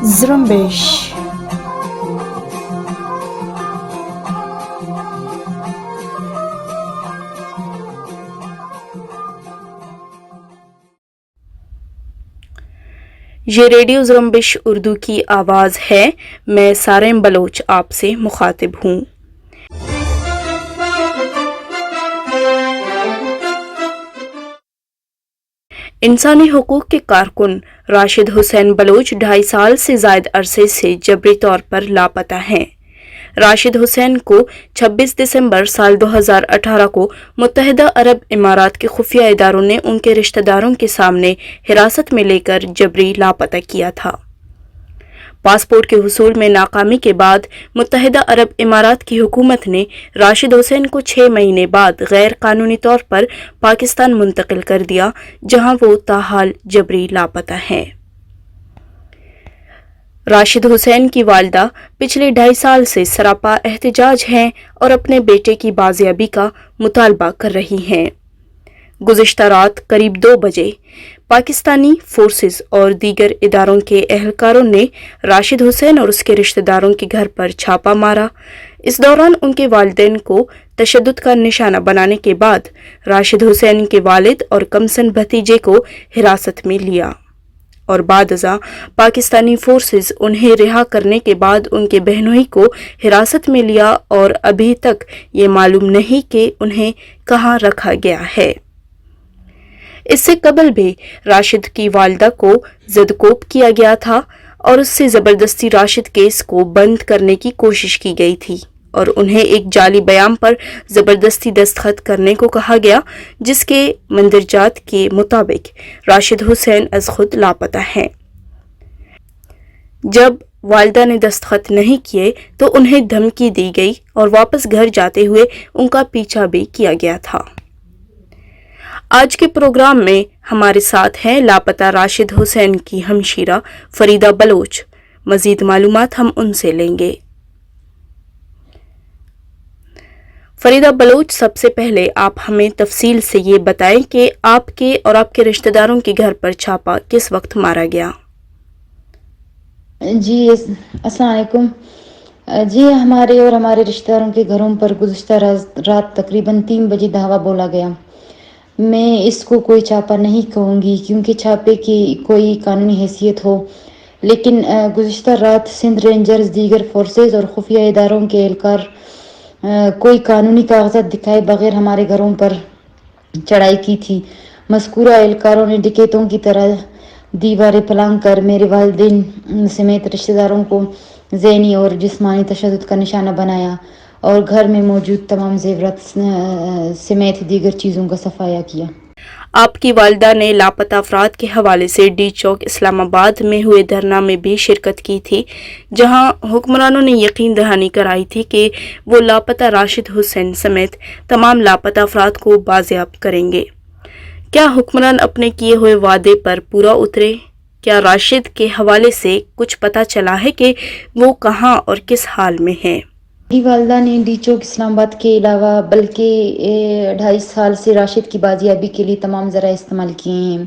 زرمبش. یہ ریڈیو زرمبش اردو کی آواز ہے. میں سارم بلوچ آپ سے مخاطب ہوں. انسانی حقوق کے کارکن راشد حسین بلوچ 2.5 سال سے زائد عرصے سے جبری طور پر لاپتہ ہیں. راشد حسین کو 26 دسمبر سال 2018 کو متحدہ عرب امارات کے خفیہ اداروں نے ان کے رشتہ داروں کے سامنے حراست میں لے کر جبری لاپتہ کیا تھا. پاسپورٹ کے حصول میں ناکامی کے بعد متحدہ عرب امارات کی حکومت نے راشد حسین کو 6 مہینے بعد غیر قانونی طور پر پاکستان منتقل کر دیا، جہاں وہ تاحال جبری لاپتہ ہیں. راشد حسین کی والدہ پچھلے 2.5 سال سے سراپا احتجاج ہیں اور اپنے بیٹے کی بازیابی کا مطالبہ کر رہی ہیں. گزشتہ رات قریب 2 بجے پاکستانی فورسز اور دیگر اداروں کے اہلکاروں نے راشد حسین اور اس کے رشتہ داروں کے گھر پر چھاپہ مارا. اس دوران ان کے والدین کو تشدد کا نشانہ بنانے کے بعد راشد حسین کے والد اور کمسن بھتیجے کو حراست میں لیا اور بعد ازاں پاکستانی فورسز انہیں رہا کرنے کے بعد ان کے بہنوئی کو حراست میں لیا اور ابھی تک یہ معلوم نہیں کہ انہیں کہاں رکھا گیا ہے. اس سے قبل بھی راشد کی والدہ کو زدکوب کیا گیا تھا اور اس سے زبردستی راشد کیس کو بند کرنے کی کوشش کی گئی تھی اور انہیں ایک جعلی بیان پر زبردستی دستخط کرنے کو کہا گیا، جس کے مندرجات کے مطابق راشد حسین از خود لاپتہ ہیں. جب والدہ نے دستخط نہیں کیے تو انہیں دھمکی دی گئی اور واپس گھر جاتے ہوئے ان کا پیچھا بھی کیا گیا تھا. آج کے پروگرام میں ہمارے ساتھ ہیں لاپتہ راشد حسین کی ہمشیرہ فریدہ بلوچ. مزید معلومات ہم ان سے لیں گے. فریدہ بلوچ، سب سے پہلے آپ ہمیں تفصیل سے یہ بتائیں کہ آپ کے اور آپ کے رشتہ داروں کے گھر پر چھاپا کس وقت مارا گیا؟ جی السلام علیکم. جی ہمارے اور ہمارے رشتہ داروں کے گھروں پر گزشتہ رات تقریباً 3 بجے دھاوا بولا گیا. میں اس کو کوئی چھاپہ نہیں کہوں گی کیونکہ چھاپے کی کوئی قانونی حیثیت ہو، لیکن گزشتہ رات سندھ رینجرز، دیگر فورسز اور خفیہ اداروں کے اہلکار کوئی قانونی کاغذات دکھائے بغیر ہمارے گھروں پر چڑھائی کی تھی. مذکورہ اہلکاروں نے ڈکیتوں کی طرح دیواریں پھلانگ کر میرے والدین سمیت رشتہ داروں کو ذہنی اور جسمانی تشدد کا نشانہ بنایا اور گھر میں موجود تمام زیورات سمیت دیگر چیزوں کا صفایا کیا. آپ کی والدہ نے لاپتہ افراد کے حوالے سے ڈی چوک اسلام آباد میں ہوئے دھرنا میں بھی شرکت کی تھی، جہاں حکمرانوں نے یقین دہانی کرائی تھی کہ وہ لاپتہ راشد حسین سمیت تمام لاپتہ افراد کو بازیاب کریں گے. کیا حکمران اپنے کیے ہوئے وعدے پر پورا اترے؟ کیا راشد کے حوالے سے کچھ پتہ چلا ہے کہ وہ کہاں اور کس حال میں ہیں؟ میری والدہ نے ڈی چوک اسلام آباد کے علاوہ بلکہ 2.5 سال سے راشد کی بازیابی کے لیے تمام ذرائع استعمال کیے ہیں.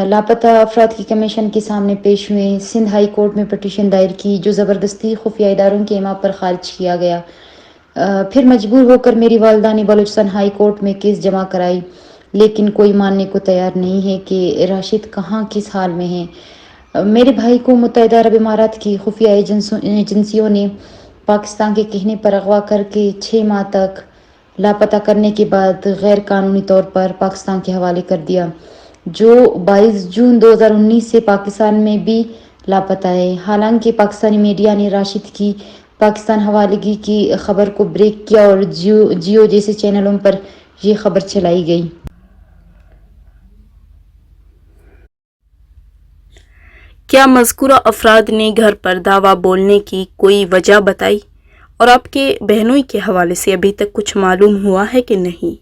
لاپتہ افراد کی کمیشن کے سامنے پیش ہوئے، سندھ ہائی کورٹ میں پٹیشن دائر کی جو زبردستی خفیہ اداروں کے اما پر خارج کیا گیا. پھر مجبور ہو کر میری والدہ نے بلوچستان ہائی کورٹ میں کیس جمع کرائی، لیکن کوئی ماننے کو تیار نہیں ہے کہ راشد کہاں کس حال میں ہے. میرے بھائی کو متحدہ عرب امارات کی خفیہ ایجنسیوں نے پاکستان کے کہنے پر اغوا کر کے 6 ماہ تک لاپتہ کرنے کے بعد غیر قانونی طور پر پاکستان کے حوالے کر دیا، جو 22 جون 2019 سے پاکستان میں بھی لاپتہ ہے. حالانکہ پاکستانی میڈیا نے راشد کی پاکستان حوالگی کی خبر کو بریک کیا اور جیو جیسے چینلوں پر یہ خبر چلائی گئی. کیا مذکورہ افراد نے گھر پر دعویٰ بولنے کی کوئی وجہ بتائی اور آپ کے بہنوئی کے حوالے سے ابھی تک کچھ معلوم ہوا ہے کہ نہیں؟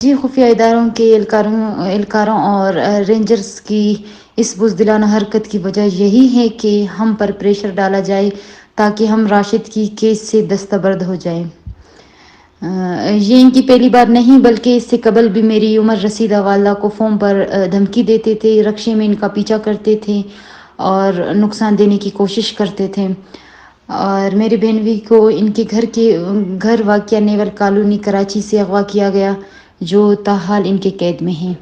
جی خفیہ اداروں کے اہلکاروں اور رینجرز کی اس بزدلانہ حرکت کی وجہ یہی ہے کہ ہم پر پریشر ڈالا جائے تاکہ ہم راشد کی کیس سے دستبرد ہو جائیں۔ یہ ان کی پہلی بار نہیں بلکہ اس سے قبل بھی میری عمر رسیدہ والدہ کو فون پر دھمکی دیتے تھے، رکشے میں ان کا پیچھا کرتے تھے اور نقصان دینے کی کوشش کرتے تھے، اور میری بہنوئی کو ان کے گھر واقع نیول کالونی کراچی سے اغوا کیا گیا جو تاحال ان کے قید میں ہیں۔